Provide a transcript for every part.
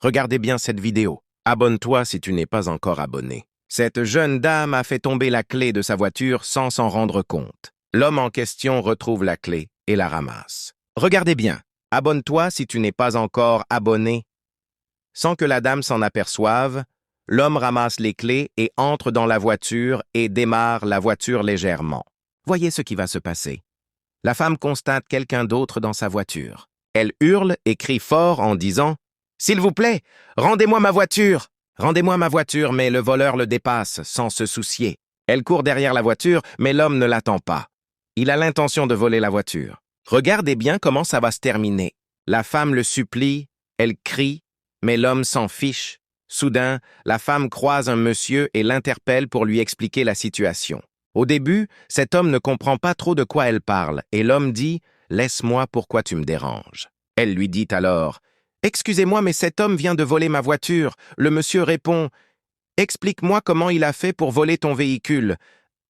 Regardez bien cette vidéo. Abonne-toi si tu n'es pas encore abonné. Cette jeune dame a fait tomber la clé de sa voiture sans s'en rendre compte. L'homme en question retrouve la clé et la ramasse. Regardez bien. Abonne-toi si tu n'es pas encore abonné. Sans que la dame s'en aperçoive, l'homme ramasse les clés et entre dans la voiture et démarre la voiture légèrement. Voyez ce qui va se passer. La femme constate quelqu'un d'autre dans sa voiture. Elle hurle et crie fort en disant « S'il vous plaît, rendez-moi ma voiture !» Rendez-moi ma voiture, mais le voleur le dépasse sans se soucier. Elle court derrière la voiture, mais l'homme ne l'attend pas. Il a l'intention de voler la voiture. Regardez bien comment ça va se terminer. La femme le supplie, elle crie, mais l'homme s'en fiche. Soudain, la femme croise un monsieur et l'interpelle pour lui expliquer la situation. Au début, cet homme ne comprend pas trop de quoi elle parle, et l'homme dit « Laisse-moi, pourquoi tu me déranges ?» Elle lui dit alors « Excusez-moi, mais cet homme vient de voler ma voiture. » Le monsieur répond « Explique-moi comment il a fait pour voler ton véhicule. »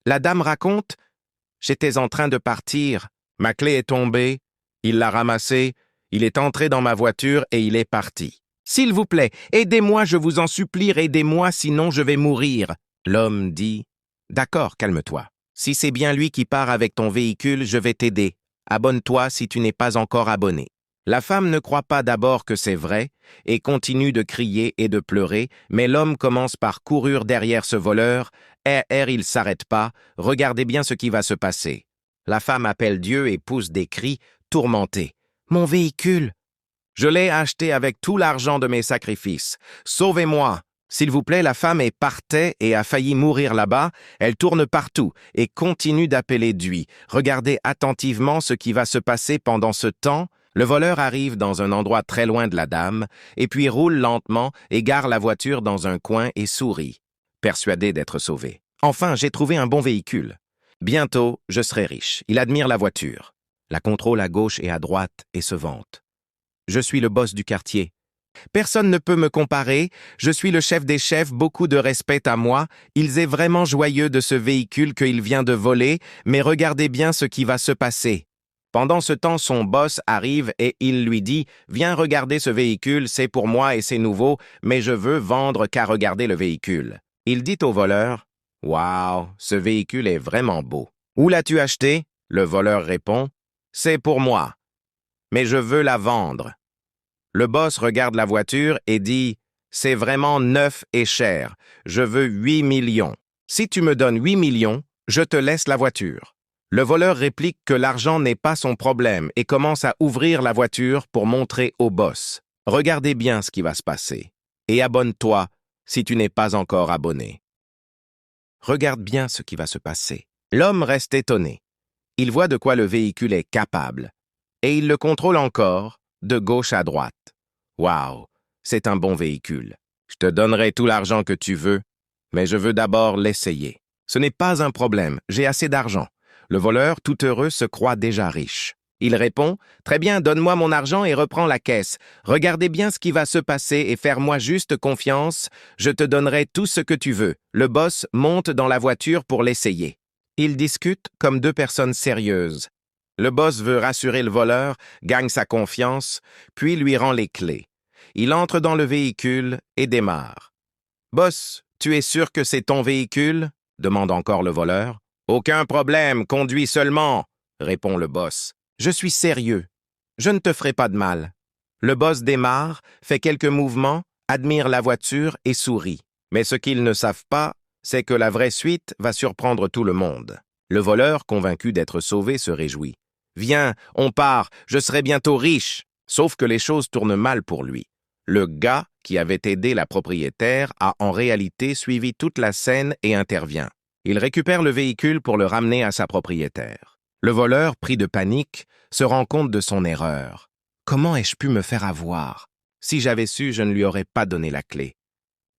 La dame raconte « J'étais en train de partir. Ma clé est tombée. Il l'a ramassée. Il est entré dans ma voiture et il est parti. S'il vous plaît, aidez-moi, je vous en supplie, aidez-moi, sinon je vais mourir. » L'homme dit « D'accord, calme-toi. Si c'est bien lui qui part avec ton véhicule, je vais t'aider. Abonne-toi si tu n'es pas encore abonné. » La femme ne croit pas d'abord que c'est vrai et continue de crier et de pleurer, mais l'homme commence par courir derrière ce voleur. Il s'arrête pas. Regardez bien ce qui va se passer. La femme appelle Dieu et pousse des cris tourmentés. « Mon véhicule! Je l'ai acheté avec tout l'argent de mes sacrifices. Sauvez-moi! » S'il vous plaît, la femme est par terre et a failli mourir là-bas. Elle tourne partout et continue d'appeler Dieu. Regardez attentivement ce qui va se passer pendant ce temps. Le voleur arrive dans un endroit très loin de la dame, et puis roule lentement et gare la voiture dans un coin et sourit, persuadé d'être sauvé. Enfin, j'ai trouvé un bon véhicule. Bientôt, je serai riche. Il admire la voiture, la contrôle à gauche et à droite et se vante. Je suis le boss du quartier. Personne ne peut me comparer. Je suis le chef des chefs, beaucoup de respect à moi. Il est vraiment joyeux de ce véhicule qu'il vient de voler, mais regardez bien ce qui va se passer. Pendant ce temps, son boss arrive et il lui dit « Viens regarder ce véhicule, c'est pour moi et c'est nouveau, mais je veux vendre qu'à regarder le véhicule. » Il dit au voleur « Waouh, ce véhicule est vraiment beau. Où l'as-tu acheté ?» Le voleur répond « C'est pour moi, mais je veux la vendre. » Le boss regarde la voiture et dit « C'est vraiment neuf et cher. Je veux 8 millions. Si tu me donnes 8 millions, je te laisse la voiture. » Le voleur réplique que l'argent n'est pas son problème et commence à ouvrir la voiture pour montrer au boss. Regardez bien ce qui va se passer. Et abonne-toi si tu n'es pas encore abonné. Regarde bien ce qui va se passer. L'homme reste étonné. Il voit de quoi le véhicule est capable. Et il le contrôle encore, de gauche à droite. Waouh, c'est un bon véhicule. Je te donnerai tout l'argent que tu veux, mais je veux d'abord l'essayer. Ce n'est pas un problème, j'ai assez d'argent. Le voleur, tout heureux, se croit déjà riche. Il répond « Très bien, donne-moi mon argent et reprends la caisse. Regardez bien ce qui va se passer et faire-moi juste confiance. Je te donnerai tout ce que tu veux. » Le boss monte dans la voiture pour l'essayer. Ils discutent comme deux personnes sérieuses. Le boss veut rassurer le voleur, gagne sa confiance, puis lui rend les clés. Il entre dans le véhicule et démarre. « Boss, tu es sûr que c'est ton véhicule ?» demande encore le voleur. « Aucun problème, conduis seulement, » répond le boss. « Je suis sérieux. Je ne te ferai pas de mal. » Le boss démarre, fait quelques mouvements, admire la voiture et sourit. Mais ce qu'ils ne savent pas, c'est que la vraie suite va surprendre tout le monde. Le voleur, convaincu d'être sauvé, se réjouit. « Viens, on part, je serai bientôt riche. » Sauf que les choses tournent mal pour lui. Le gars qui avait aidé la propriétaire a en réalité suivi toute la scène et intervient. Il récupère le véhicule pour le ramener à sa propriétaire. Le voleur, pris de panique, se rend compte de son erreur. Comment ai-je pu me faire avoir? Si j'avais su, je ne lui aurais pas donné la clé.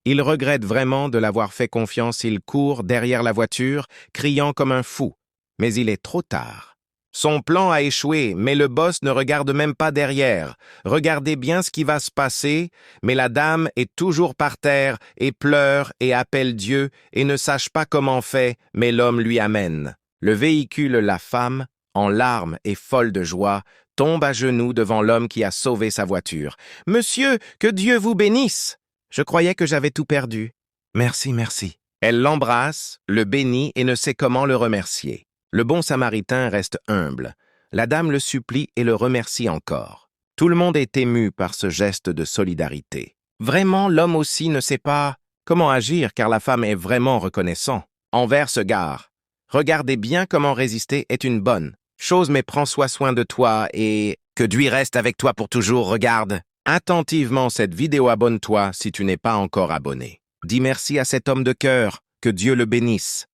Il regrette vraiment de l'avoir fait confiance. Il court derrière la voiture, criant comme un fou. Mais il est trop tard. Son plan a échoué, mais le boss ne regarde même pas derrière. Regardez bien ce qui va se passer, mais la dame est toujours par terre et pleure et appelle Dieu et ne sache pas comment fait, mais l'homme lui amène. Le véhicule, la femme, en larmes et folle de joie, tombe à genoux devant l'homme qui a sauvé sa voiture. « Monsieur, que Dieu vous bénisse! Je croyais que j'avais tout perdu. Merci, merci. » Elle l'embrasse, le bénit et ne sait comment le remercier. Le bon samaritain reste humble. La dame le supplie et le remercie encore. Tout le monde est ému par ce geste de solidarité. Vraiment, l'homme aussi ne sait pas comment agir car la femme est vraiment reconnaissant envers ce gars. Regardez bien comment résister est une bonne chose, mais prends soin de toi et que Dieu reste avec toi pour toujours. Regarde attentivement cette vidéo, abonne-toi si tu n'es pas encore abonné. Dis merci à cet homme de cœur, que Dieu le bénisse.